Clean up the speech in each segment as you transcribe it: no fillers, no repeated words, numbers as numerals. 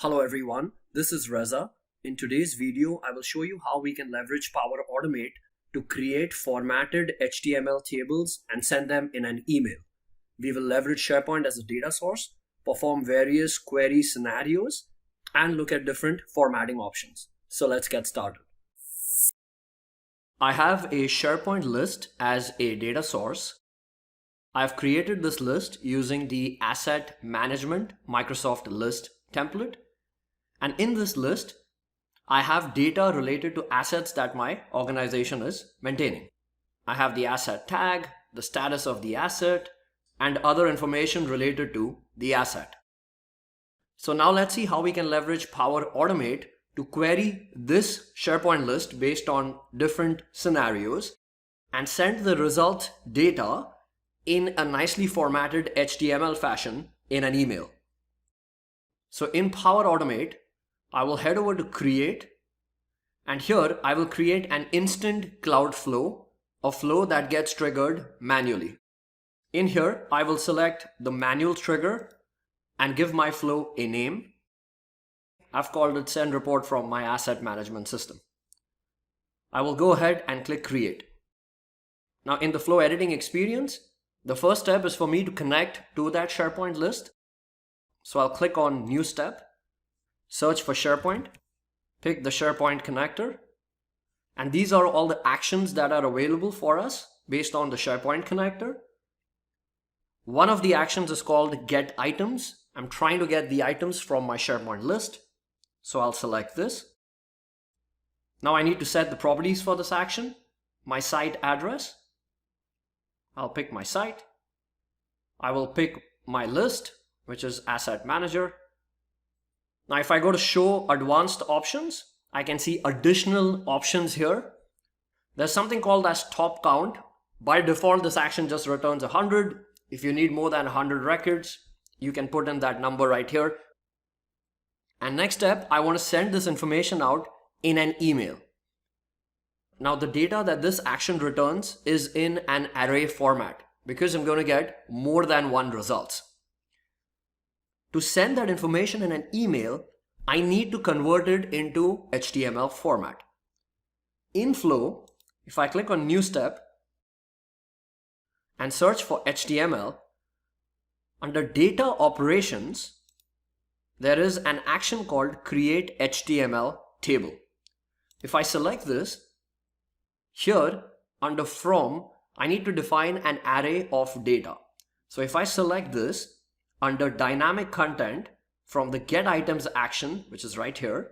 Hello everyone, this is Reza. In today's video, I will show you how we can leverage Power Automate to create formatted HTML tables and send them in an email. We will leverage SharePoint as a data source, perform various query scenarios, and look at different formatting options. So let's get started. I have a SharePoint list as a data source. I've created this list using the Asset Management Microsoft List template. And in this list, I have data related to assets that my organization is maintaining. I have the asset tag, the status of the asset, and other information related to the asset. So now let's see how we can leverage Power Automate to query this SharePoint list based on different scenarios and send the result data in a nicely formatted HTML fashion in an email. So in Power Automate, I will head over to Create, and here I will create an instant cloud flow, a flow that gets triggered manually. In here, I will select the manual trigger and give my flow a name. I've called it Send Report from my asset management system. I will go ahead and click Create. Now in the flow editing experience, the first step is for me to connect to that SharePoint list. So I'll click on New Step, search for SharePoint, pick the SharePoint connector, and these are all the actions that are available for us based on the SharePoint connector. One of the actions is called Get Items. I'm trying to get the items from my SharePoint list, so I'll select this. Now I need to set the properties for this action, my site address. I'll pick my site. I will pick my list, which is Asset Manager. Now if I go to Show Advanced Options, I can see additional options here. There's something called as Top Count. By default, this action just returns 100. If you need more than 100 records, you can put in that number right here. And next step, I want to send this information out in an email. Now the data that this action returns is in an array format because I'm going to get more than one results. To send that information in an email, I need to convert it into HTML format. In Flow, if I click on New Step and search for HTML, under Data Operations, there is an action called Create HTML Table. If I select this, here under From, I need to define an array of data. So if I select this, under Dynamic Content, from the Get Items action, which is right here,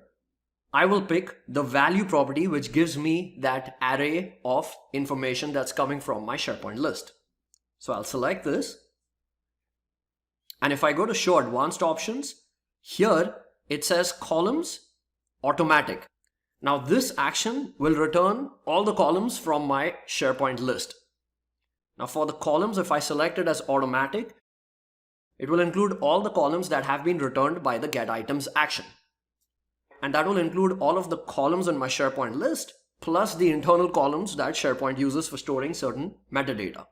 I will pick the value property which gives me that array of information that's coming from my SharePoint list. So I'll select this. And if I go to Show Advanced Options, here it says Columns Automatic. Now this action will return all the columns from my SharePoint list. Now for the columns, if I select it as Automatic, it will include all the columns that have been returned by the Get Items action. And that will include all of the columns in my SharePoint list, plus the internal columns that SharePoint uses for storing certain metadata.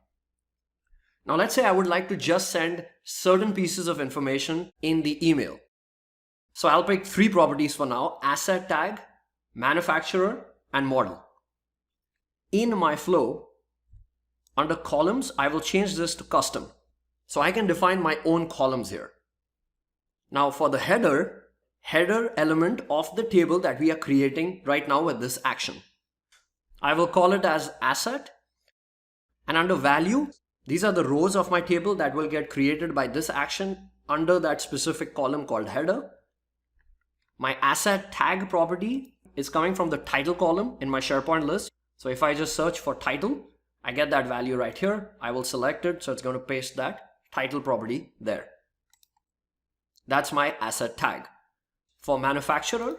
Now let's say I would like to just send certain pieces of information in the email. So I'll pick three properties for now: asset tag, manufacturer, and model. In my flow, under columns, I will change this to custom. So I can define my own columns here. Now for the header element of the table that we are creating right now with this action, I will call it as asset. And under value, these are the rows of my table that will get created by this action under that specific column called header. My asset tag property is coming from the title column in my SharePoint list. So if I just search for title, I get that value right here. I will select it, so it's going to paste that title property there. That's my asset tag. For manufacturer,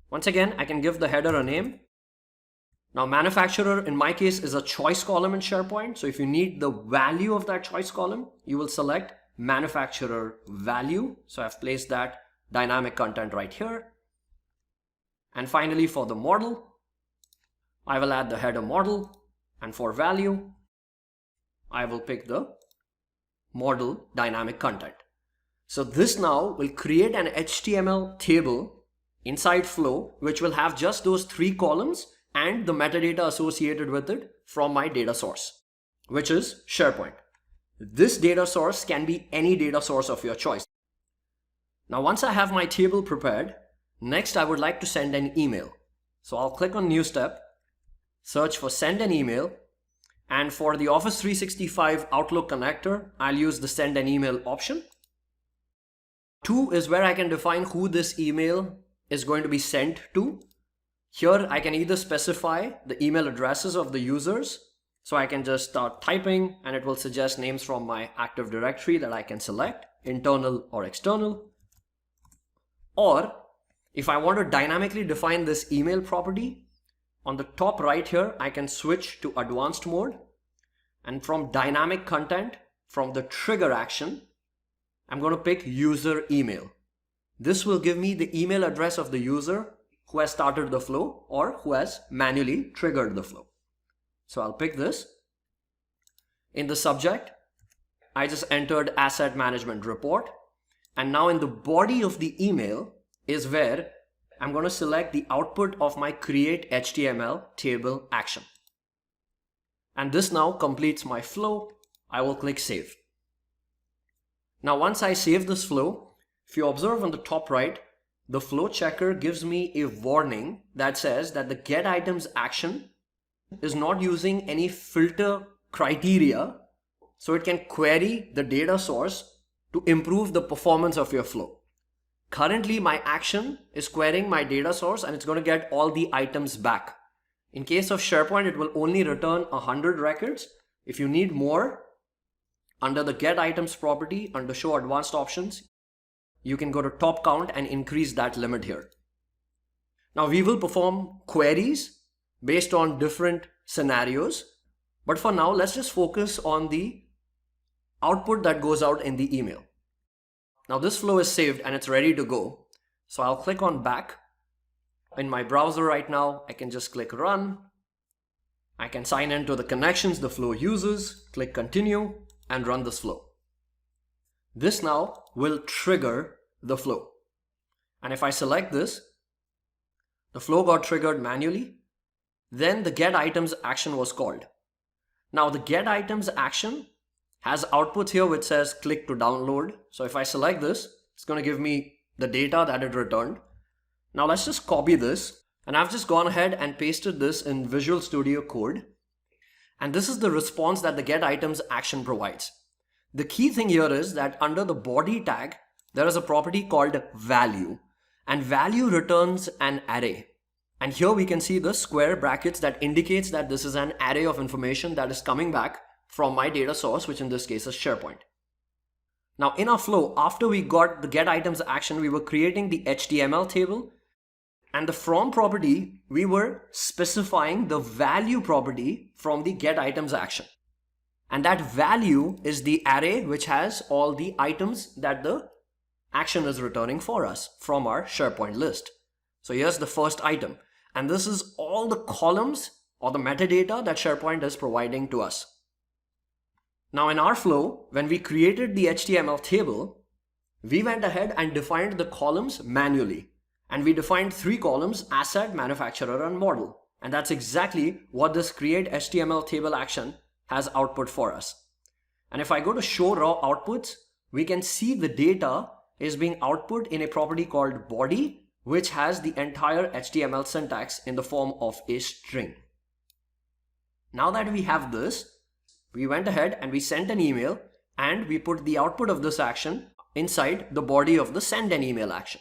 once again, I can give the header a name. Now manufacturer in my case is a choice column in SharePoint. So if you need the value of that choice column, you will select manufacturer value. So I've placed that dynamic content right here. And finally for the model, I will add the header model, and for value, I will pick the model dynamic content. So this now will create an HTML table inside Flow, which will have just those 3 columns and the metadata associated with it from my data source, which is SharePoint. This data source can be any data source of your choice. Now, once I have my table prepared, next I would like to send an email. So I'll click on New Step, search for Send an Email, and for the Office 365 Outlook connector, I'll use the Send an Email option. 2 is where I can define who this email is going to be sent to. Here I can either specify the email addresses of the users, so I can just start typing and it will suggest names from my Active Directory that I can select, internal or external. Or if I want to dynamically define this email property, on the top right here, I can switch to advanced mode. And from dynamic content, from the trigger action, I'm going to pick user email. This will give me the email address of the user who has started the flow or who has manually triggered the flow. So I'll pick this. In the subject, I just entered Asset Management Report. And now in the body of the email is where I'm going to select the output of my Create HTML table action. And this now completes my flow. I will click Save. Now once I save this flow, if you observe on the top right, the flow checker gives me a warning that says that the getItems action is not using any filter criteria, so it can query the data source to improve the performance of your flow. Currently, my action is querying my data source and it's going to get all the items back. In case of SharePoint, it will only return 100 records. If you need more, under the getItems property, under Show Advanced Options, you can go to top count and increase that limit here. Now we will perform queries based on different scenarios, but for now, let's just focus on the output that goes out in the email. Now this flow is saved and it's ready to go. So I'll click on back. In my browser right now, I can just click run. I can sign into the connections the flow uses, click continue and run this flow. This now will trigger the flow. And if I select this, the flow got triggered manually. Then the getItems action was called. Now the getItems action has outputs here which says click to download. So if I select this, it's going to give me the data that it returned. Now let's just copy this, and I've just gone ahead and pasted this in Visual Studio Code. And this is the response that the getItems action provides. The key thing here is that under the body tag, there is a property called value, and value returns an array. And here we can see the square brackets that indicates that this is an array of information that is coming back from my data source, which in this case is SharePoint. Now in our flow, after we got the getItems action, we were creating the HTML table, and the from property, we were specifying the value property from the getItems action. And that value is the array which has all the items that the action is returning for us from our SharePoint list. So here's the first item. And this is all the columns or the metadata that SharePoint is providing to us. Now in our flow, when we created the HTML table, we went ahead and defined the columns manually. And we defined 3 columns: asset, manufacturer, and model. And that's exactly what this create HTML table action has output for us. And if I go to show raw outputs, we can see the data is being output in a property called body, which has the entire HTML syntax in the form of a string. Now that we have this, we went ahead and we sent an email and we put the output of this action inside the body of the send an email action.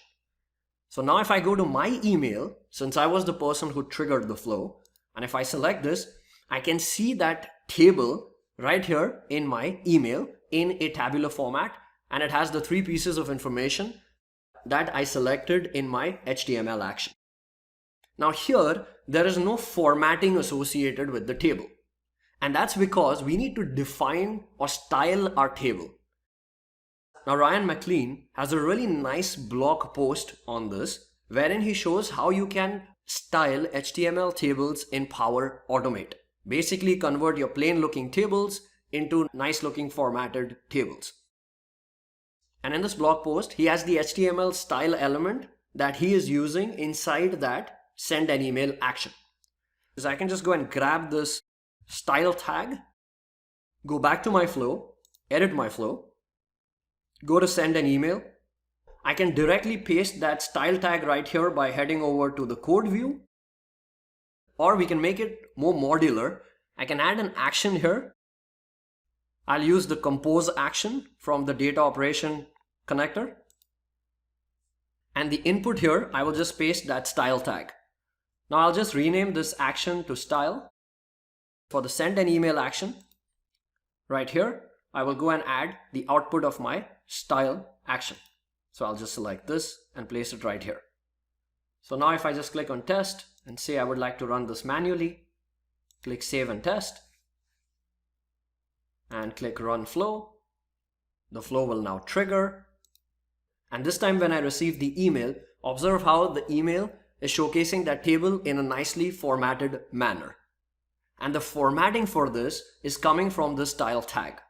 So now if I go to my email, since I was the person who triggered the flow, and if I select this, I can see that table right here in my email in a tabular format, and it has the 3 pieces of information that I selected in my HTML action. Now here, there is no formatting associated with the table. And that's because we need to define or style our table. Now Ryan McLean has a really nice blog post on this, wherein he shows how you can style HTML tables in Power Automate. Basically convert your plain looking tables into nice looking formatted tables. And in this blog post, he has the HTML style element that he is using inside that send an email action. So I can just go and grab this style tag, go back to my flow, edit my flow, go to send an email. I can directly paste that style tag right here by heading over to the code view, or we can make it more modular. I can add an action here. I'll use the compose action from the data operation connector. And the input here, I will just paste that style tag. Now I'll just rename this action to style. For the send an email action, right here, I will go and add the output of my style action. So I'll just select this and place it right here. So now if I just click on test and say I would like to run this manually, click save and test, and click run flow. The flow will now trigger. And this time when I receive the email, observe how the email is showcasing that table in a nicely formatted manner. And the formatting for this is coming from the style tag,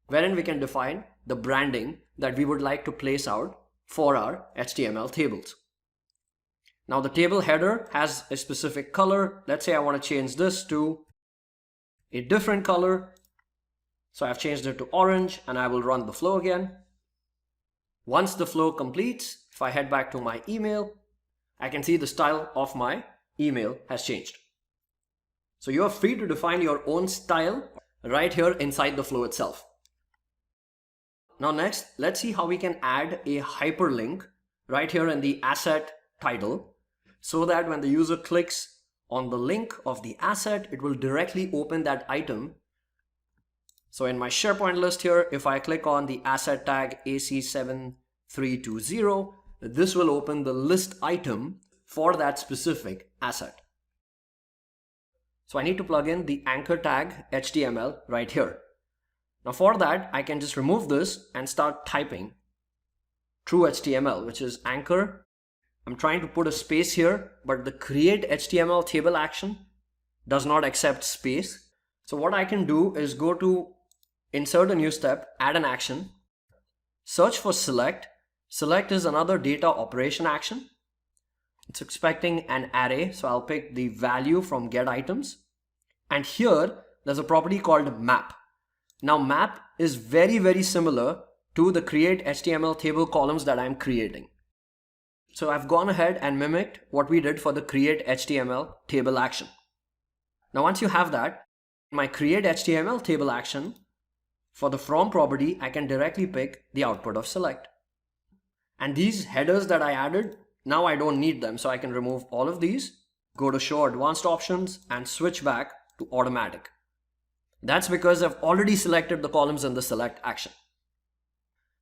wherein we can define the branding that we would like to place out for our HTML tables. Now the table header has a specific color. Let's say I want to change this to a different color. So I've changed it to orange and I will run the flow again. Once the flow completes, if I head back to my email, I can see the style of my email has changed. So you are free to define your own style right here inside the flow itself. Now next, let's see how we can add a hyperlink right here in the asset title, so that when the user clicks on the link of the asset, it will directly open that item. So in my SharePoint list here, if I click on the asset tag AC7320, this will open the list item for that specific asset. So I need to plug in the anchor tag HTML right here. Now for that, I can just remove this and start typing true HTML, which is anchor. I'm trying to put a space here, but the create HTML table action does not accept space. So what I can do is go to insert a new step, add an action, search for select. Select is another data operation action. It's expecting an array, so I'll pick the value from get items. And here there's a property called map. Now map is very similar to the create HTML table columns that I'm creating. So I've gone ahead and mimicked what we did for the create HTML table action. Now once you have that, my create HTML table action, for the from property, I can directly pick the output of select. And these headers that I added, now I don't need them, so I can remove all of these, go to show advanced options and switch back to automatic. That's because I've already selected the columns in the select action.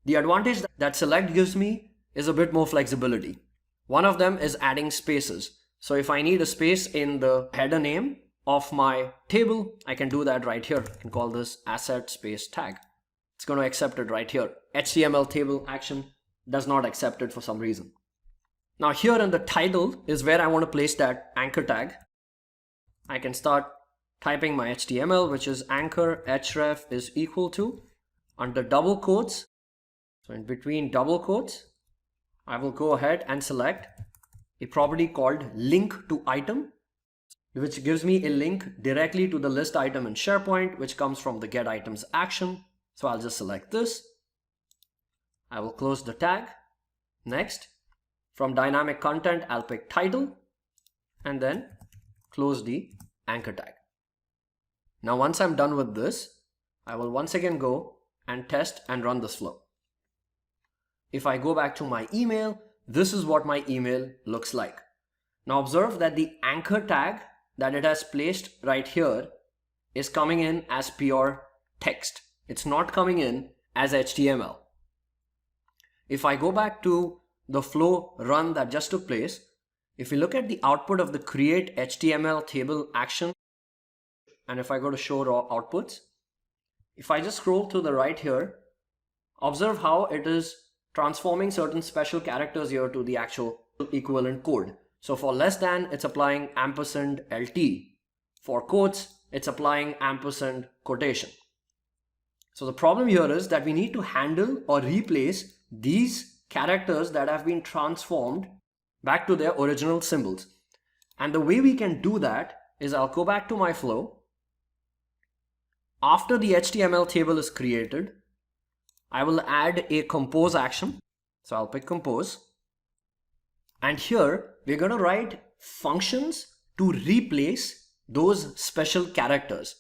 The advantage that select gives me is a bit more flexibility. One of them is adding spaces. So if I need a space in the header name of my table, I can do that right here. I can call this asset space tag. It's going to accept it right here. HTML table action does not accept it for some reason. Now here in the title is where I want to place that anchor tag. I can start typing my HTML, which is anchor href is equal to, under double quotes. So in between double quotes, I will go ahead and select a property called link to item, which gives me a link directly to the list item in SharePoint, which comes from the get items action. So I'll just select this. I will close the tag. Next, from dynamic content, I'll pick title and then close the anchor tag. Now once I'm done with this, I will once again go and test and run this flow. If I go back to my email, this is what my email looks like. Now observe that the anchor tag that it has placed right here is coming in as pure text. It's not coming in as HTML. If I go back to the flow run that just took place, if we look at the output of the create HTML table action, and if I go to show raw outputs, if I just scroll to the right here, observe how it is transforming certain special characters here to the actual equivalent code. So for less than, it's applying ampersand LT. For quotes, it's applying ampersand quotation. So the problem here is that we need to handle or replace these characters that have been transformed back to their original symbols. And the way we can do that is I'll go back to my flow. After the HTML table is created, I will add a compose action. So I'll pick compose. And here we're going to write functions to replace those special characters.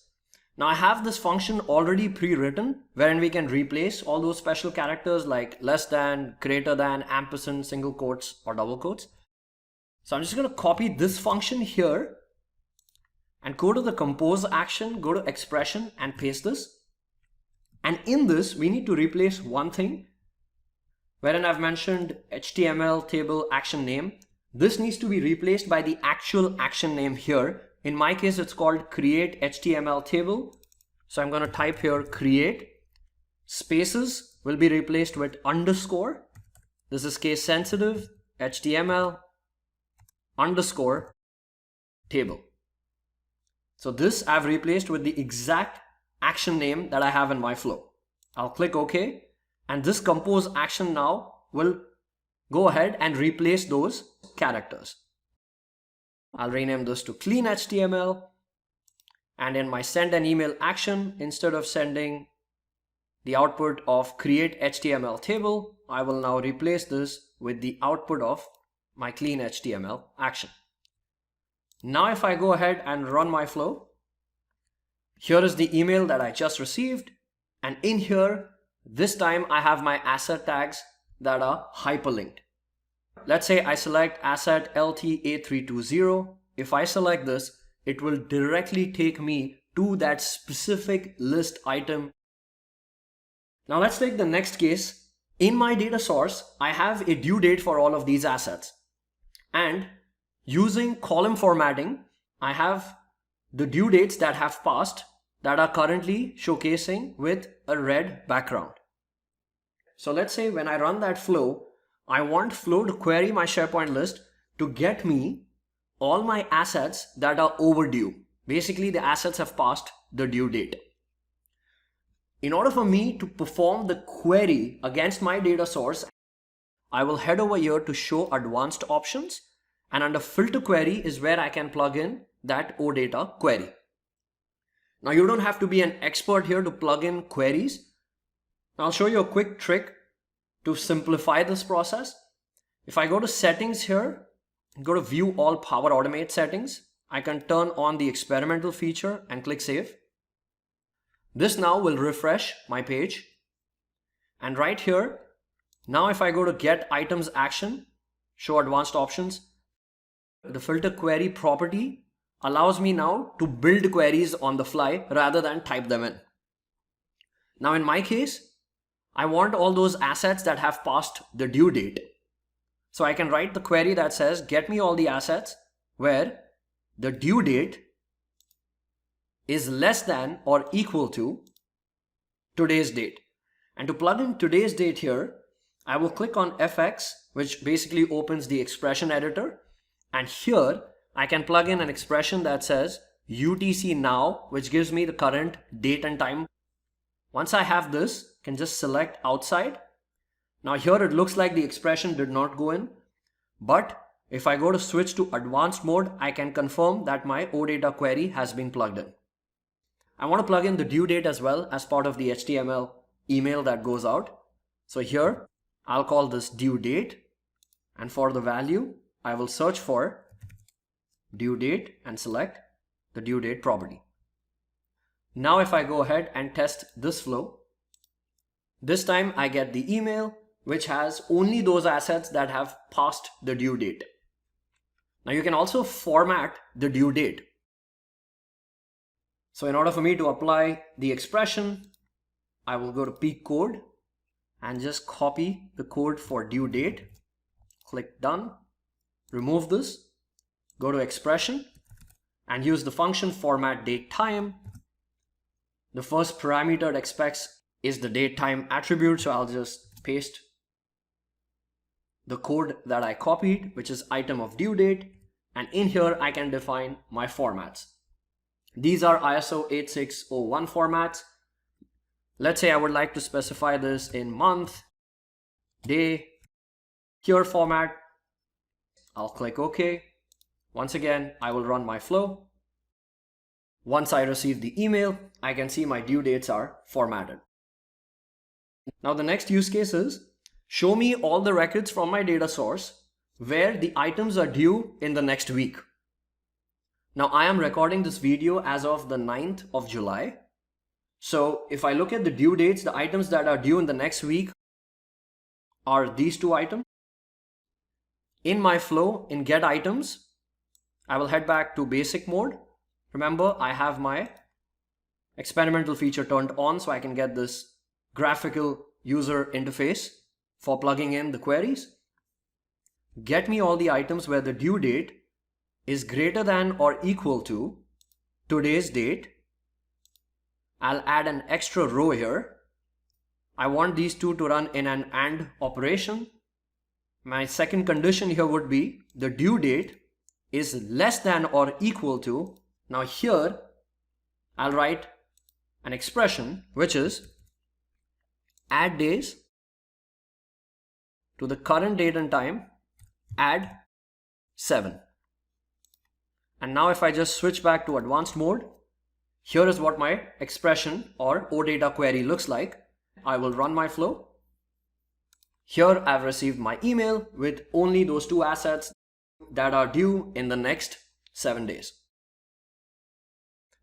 Now I have this function already pre-written wherein we can replace all those special characters like less than, greater than, ampersand, single quotes or double quotes. So I'm just going to copy this function here and go to the compose action, go to expression and paste this. And in this, we need to replace one thing wherein I've mentioned HTML table action name. This needs to be replaced by the actual action name here. In my case, it's called create HTML table. So I'm going to type here create, spaces will be replaced with underscore. This is case sensitive, HTML underscore table. So this I've replaced with the exact action name that I have in my flow. I'll click OK, and this compose action now will go ahead and replace those characters. I'll rename this to clean HTML, and in my send an email action, instead of sending the output of create HTML table, I will now replace this with the output of my clean HTML action. Now if I go ahead and run my flow, here is the email that I just received, and in here this time I have my asset tags that are hyperlinked. Let's say I select asset LTA320. If I select this, it will directly take me to that specific list item. Now let's take the next case. In my data source, I have a due date for all of these assets. And using column formatting, I have the due dates that have passed that are currently showcasing with a red background. So let's say when I run that flow, I want flow to query my SharePoint list to get me all my assets that are overdue. Basically, the assets have passed the due date. In order for me to perform the query against my data source, I will head over here to show advanced options, and under filter query is where I can plug in that OData query. Now you don't have to be an expert here to plug in queries. I'll show you a quick trick to simplify this process. If I go to settings here, go to view all Power Automate settings, I can turn on the experimental feature and click save. This now will refresh my page. And right here, now if I go to get items action, show advanced options, the filter query property allows me now to build queries on the fly rather than type them in. Now in my case, I want all those assets that have passed the due date. So I can write the query that says, get me all the assets where the due date is less than or equal to today's date. And to plug in today's date here, I will click on FX, which basically opens the expression editor. And here I can plug in an expression that says UTC now, which gives me the current date and time. Once I have this, I can just select outside. Now here it looks like the expression did not go in, but if I go to switch to advanced mode, I can confirm that my OData query has been plugged in. I want to plug in the due date as well as part of the HTML email that goes out. So here I'll call this due date, and for the value, I will search for due date and select the due date property. Now if I go ahead and test this flow, this time I get the email which has only those assets that have passed the due date. Now you can also format the due date. So in order for me to apply the expression, I will go to peak code and just copy the code for due date. Click done, remove this, go to expression and use the function format date time. The first parameter it expects is the date time attribute, so I'll just paste the code that I copied, which is item of due date, and in here I can define my formats. These are ISO 8601 formats. Let's say I would like to specify this in month, day, here format. I'll click OK. Once again, I will run my flow. Once I receive the email, I can see my due dates are formatted. Now the next use case is, show me all the records from my data source where the items are due in the next week. Now I am recording this video as of the 9th of July. So if I look at the due dates, the items that are due in the next week are these two items. In my flow, in get items, I will head back to basic mode. Remember, I have my experimental feature turned on so I can get this graphical user interface for plugging in the queries. Get me all the items where the due date is greater than or equal to today's date. I'll add an extra row here. I want these two to run in an AND operation. My second condition here would be the due date is less than or equal to. Now here I'll write an expression which is add days to the current date and time, add 7. And now if I just switch back to advanced mode, here is what my expression or OData query looks like. I will run my flow. Here I've received my email with only those two assets that are due in the next 7 days.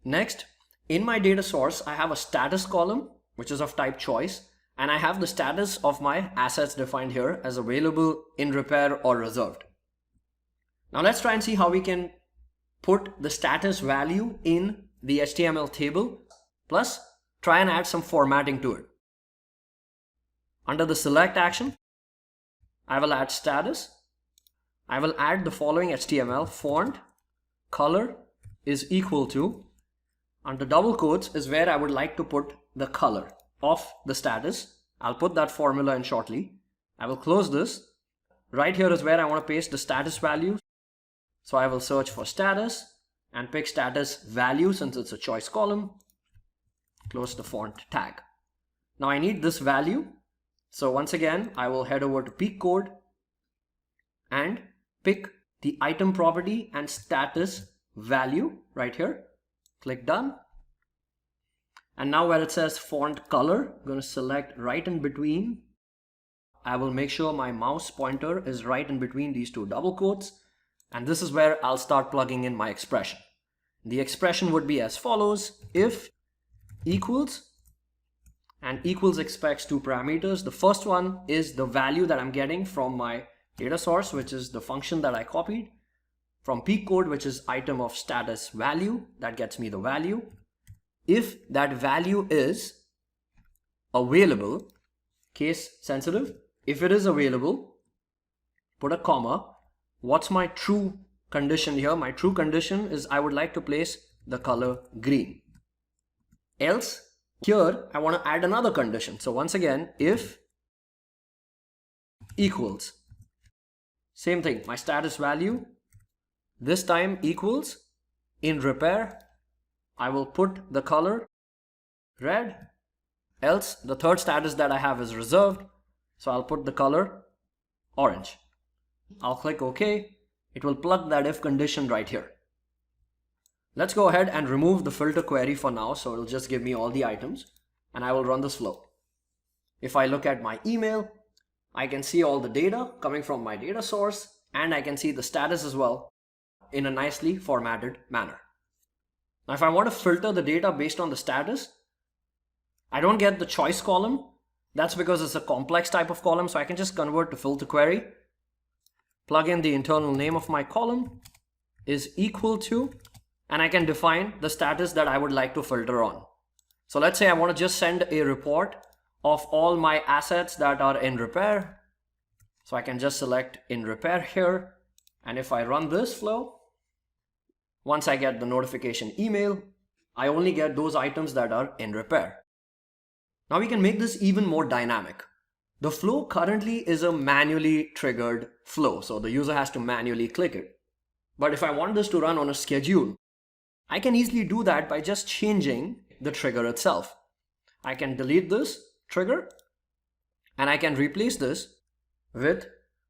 Next, in my data source, I have a status column, which is of type choice, and I have the status of my assets defined here as available, in repair, or reserved. Now let's try and see how we can put the status value in the HTML table, plus try and add some formatting to it. Under the select action, I will add status. I will add the following HTML: font color is equal to, under double quotes is where I would like to put the color of the status. I'll put that formula in shortly. I will close this. Right here is where I want to paste the status value. So I will search for status and pick status value since it's a choice column. Close the font tag. Now I need this value. So once again, I will head over to peak code and pick the item property and status value right here. Click done. And now where it says font color, I'm going to select right in between. I will make sure my mouse pointer is right in between these two double quotes. And this is where I'll start plugging in my expression. The expression would be as follows: if equals, and equals expects two parameters. The first one is the value that I'm getting from my data source, which is the function that I copied. From peak code, which is item of status value, that gets me the value. If that value is available, case sensitive, if it is available, put a comma. What's my true condition here? My true condition is I would like to place the color green. Else, here I want to add another condition. So once again, if equals, same thing, my status value, this time equals, in repair, I will put the color red. Else, the third status that I have is reserved, so I'll put the color orange. I'll click OK. It will plug that if condition right here. Let's go ahead and remove the filter query for now, so it'll just give me all the items, and I will run this flow. If I look at my email, I can see all the data coming from my data source, and I can see the status as well in a nicely formatted manner. Now if I want to filter the data based on the status, I don't get the choice column. That's because it's a complex type of column, so I can just convert to filter query, plug in the internal name of my column is equal to, and I can define the status that I would like to filter on. So let's say I want to just send a report of all my assets that are in repair. So I can just select in repair here. And if I run this flow, once I get the notification email, I only get those items that are in repair. Now we can make this even more dynamic. The flow currently is a manually triggered flow, so the user has to manually click it. But if I want this to run on a schedule, I can easily do that by just changing the trigger itself. I can delete this trigger and I can replace this with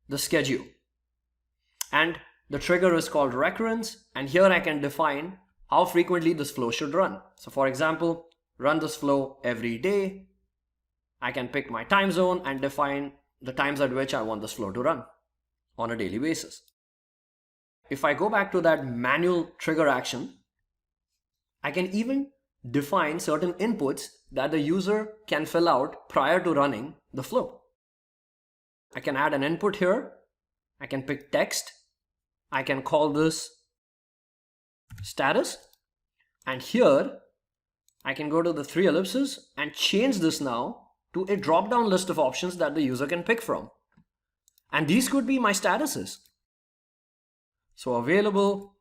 the schedule. And the trigger is called recurrence, and here I can define how frequently this flow should run. So for example, run this flow every day. I can pick my time zone and define the times at which I want this flow to run on a daily basis. If I go back to that manual trigger action, I can even define certain inputs that the user can fill out prior to running the flow. I can add an input here. I can pick text. I can call this status. And here I can go to the 3 ellipses and change this now to a drop-down list of options that the user can pick from. And these could be my statuses. So available,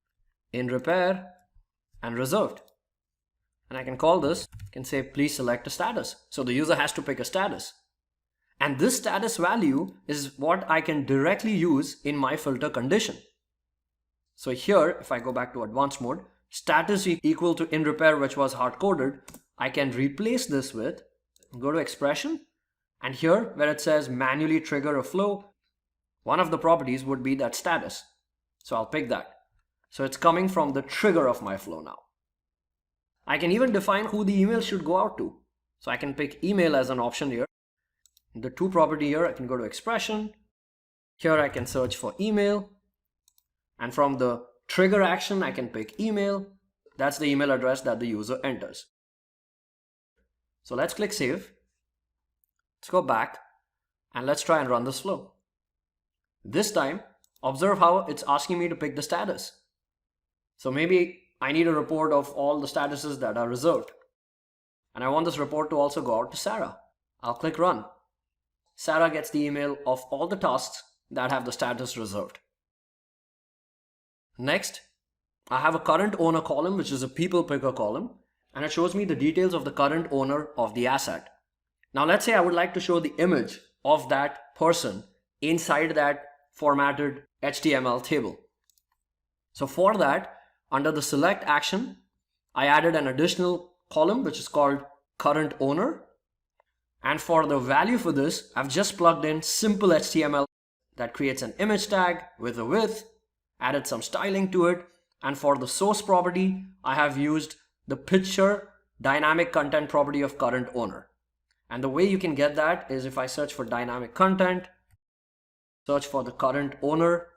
in repair, and reserved. And I can call this, I can say please select a status. So the user has to pick a status. And this status value is what I can directly use in my filter condition. So here, if I go back to advanced mode, status equal to in repair, which was hard-coded, I can replace this with, go to expression, and here where it says manually trigger a flow, one of the properties would be that status. So I'll pick that. So it's coming from the trigger of my flow now. I can even define who the email should go out to. So I can pick email as an option here. The to property here, I can go to expression. Here I can search for email. And from the trigger action, I can pick email. That's the email address that the user enters. So let's click save. Let's go back and let's try and run this flow. This time, observe how it's asking me to pick the status. So maybe I need a report of all the statuses that are reserved. And I want this report to also go out to Sarah. I'll click run. Sarah gets the email of all the tasks that have the status reserved. Next, I have a current owner column, which is a people picker column, and it shows me the details of the current owner of the asset. Now let's say I would like to show the image of that person inside that formatted HTML table. So for that, under the select action, I added an additional column which is called current owner. And for the value for this, I've just plugged in simple HTML that creates an image tag with a width, added some styling to it. And for the source property, I have used the picture dynamic content property of current owner. And the way you can get that is if I search for dynamic content, search for the current owner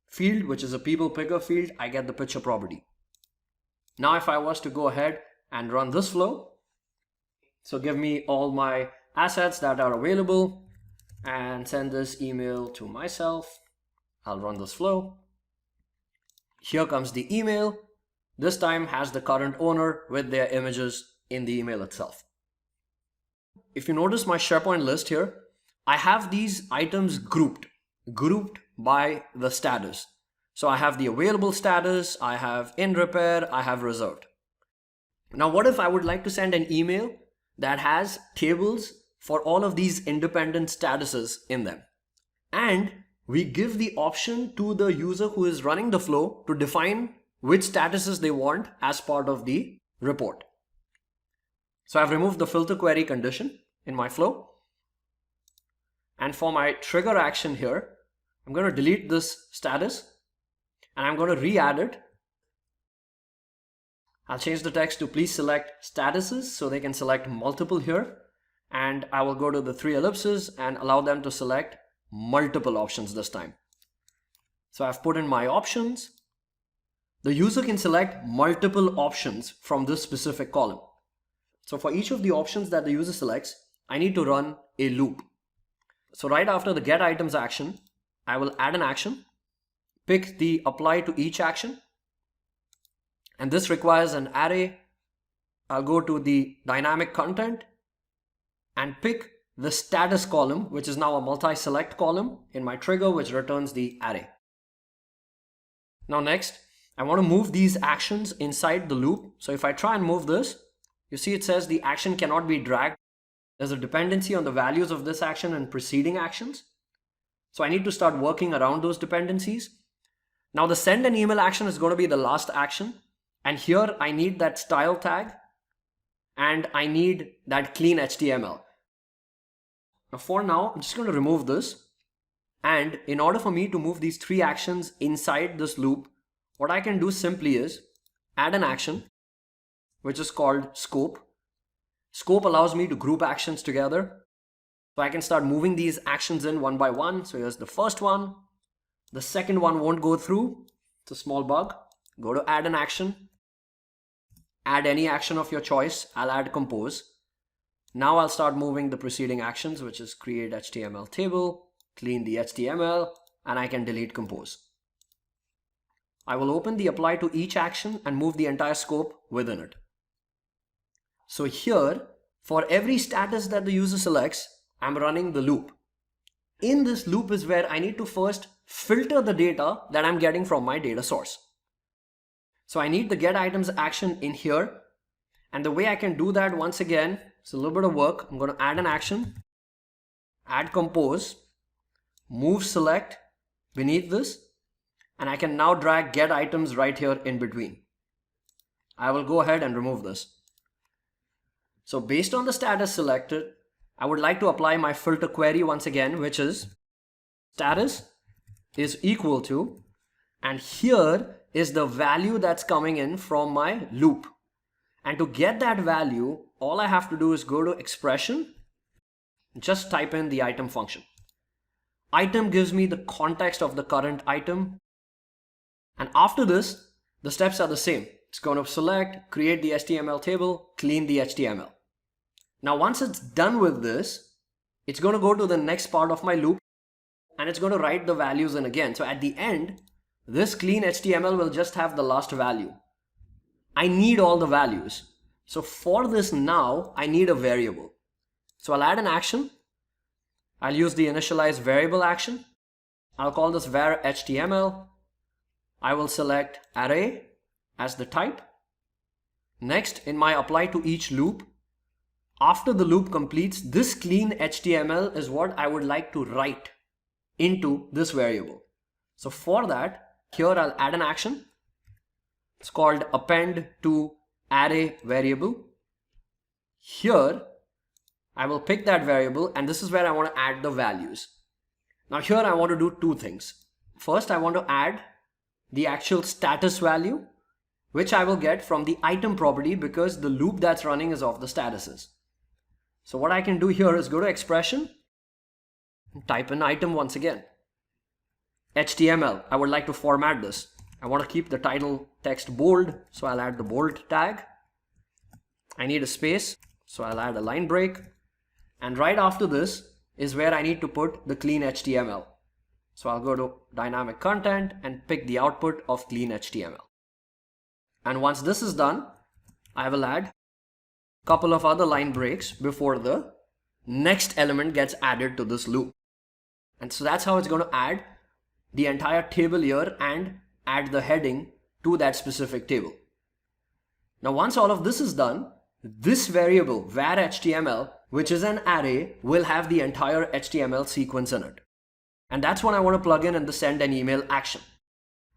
field, which is a people picker field, I get the picture property. Now if I was to go ahead and run this flow, so give me all my assets that are available and send this email to myself. I'll run this flow. Here comes the email. This time has the current owner with their images in the email itself. If you notice my SharePoint list here, I have these items grouped by the status. So I have the available status, I have in repair, I have reserved. Now what if I would like to send an email that has tables for all of these independent statuses in them? And we give the option to the user who is running the flow to define which statuses they want as part of the report. So I've removed the filter query condition in my flow. And for my trigger action here, I'm going to delete this status and I'm going to re-add it. I'll change the text to please select statuses so they can select multiple here. And I will go to the 3 ellipses and allow them to select multiple options this time. So I've put in my options. The user can select multiple options from this specific column. So for each of the options that the user selects, I need to run a loop. So right after the get items action, I will add an action, pick the apply to each action, and this requires an array. I'll go to the dynamic content and pick the status column, which is now a multi-select column in my trigger, which returns the array. Now next, I want to move these actions inside the loop. So if I try and move this, you see it says the action cannot be dragged. There's a dependency on the values of this action and preceding actions. So I need to start working around those dependencies. Now the send an email action is going to be the last action. And here I need that style tag and I need that clean HTML. Now for now, I'm just going to remove this And in order for me to move these three actions inside this loop, what I can do simply is add an action, which is called scope. Scope allows me to group actions together. So I can start moving these actions in one by one. So here's the first one. The second one won't go through. It's a small bug. Go to add an action. Add any action of your choice. I'll add compose. Now I'll start moving the preceding actions, which is create HTML table, clean the HTML, and I can delete compose. I will open the apply to each action and move the entire scope within it. So here, for every status that the user selects, I'm running the loop. In this loop is where I need to first filter the data that I'm getting from my data source. So I need the get items action in here. And the way I can do that, once again, it's a little bit of work. I'm going to add an action, add compose, move select beneath this, and I can now drag get items right here in between. I will go ahead and remove this. So based on the status selected, I would like to apply my filter query once again, which is status is equal to, and here is the value that's coming in from my loop. And to get that value, all I have to do is go to expression, just type in the item function. Item gives me the context of the current item. And after this, the steps are the same. It's going to select, create the HTML table, clean the HTML. Now, once it's done with this, it's going to go to the next part of my loop and it's going to write the values in again. So at the end, this clean HTML will just have the last value. I need all the values. So for this now, I need a variable. So I'll add an action. I'll use the initialize variable action. I'll call this var HTML. I will select array as the type. Next, in my apply to each loop, after the loop completes, this clean HTML is what I would like to write into this variable. So for that, here I'll add an action. It's called append to array variable. Here, I will pick that variable and this is where I want to add the values. Now here I want to do two things. First, I want to add the actual status value, which I will get from the item property because the loop that's running is of the statuses. So what I can do here is go to expression, type in item once again. HTML, I would like to format this. I want to keep the title text bold, so I'll add the bold tag. I need a space, so I'll add a line break. And right after this is where I need to put the clean HTML. So I'll go to dynamic content and pick the output of clean HTML. And once this is done, I will add a couple of other line breaks before the next element gets added to this loop. And so that's how it's going to add the entire table here and add the heading to that specific table. Now once all of this is done, this variable var HTML, which is an array, will have the entire HTML sequence in it. And that's what I want to plug in the send an email action.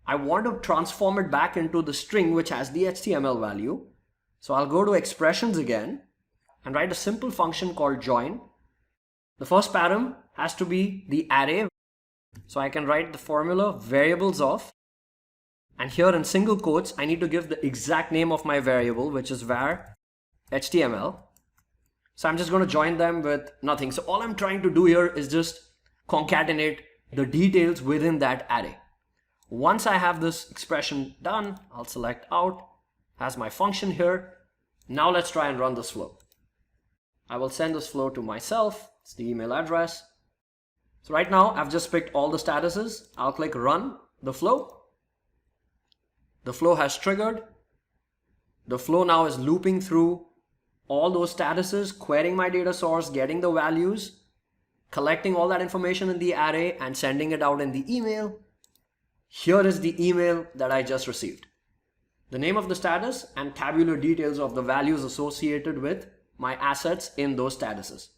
I want to transform it back into the string which has the HTML value. So I'll go to expressions again and write a simple function called join. The first param has to be the array. So I can write the formula variables of, and here in single quotes, I need to give the exact name of my variable, which is var HTML. So I'm just going to join them with nothing. So all I'm trying to do here is just concatenate the details within that array. Once I have this expression done, I'll select out as my function here. Now let's try and run this flow. I will send this flow to myself. It's the email address. So right now I've just picked all the statuses. I'll click run the flow. The flow has triggered. The flow now is looping through all those statuses, querying my data source, getting the values, collecting all that information in the array and sending it out in the email. Here is the email that I just received. The name of the status and tabular details of the values associated with my assets in those statuses.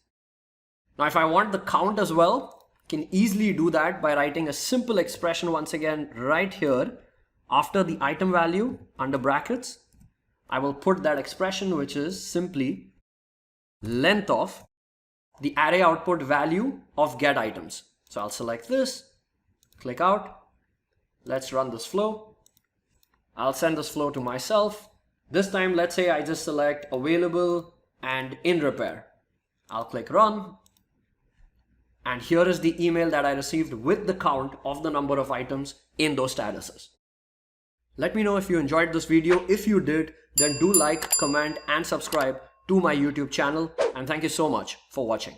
Now if I want the count as well, I can easily do that by writing a simple expression once again right here after the item value under brackets. I will put that expression, which is simply length of the array output value of get items. So I'll select this, click out. Let's run this flow. I'll send this flow to myself. This time, let's say I just select available and in repair. I'll click run. And here is the email that I received with the count of the number of items in those statuses. Let me know if you enjoyed this video. If you did, then do like, comment, and subscribe to my YouTube channel. And thank you so much for watching.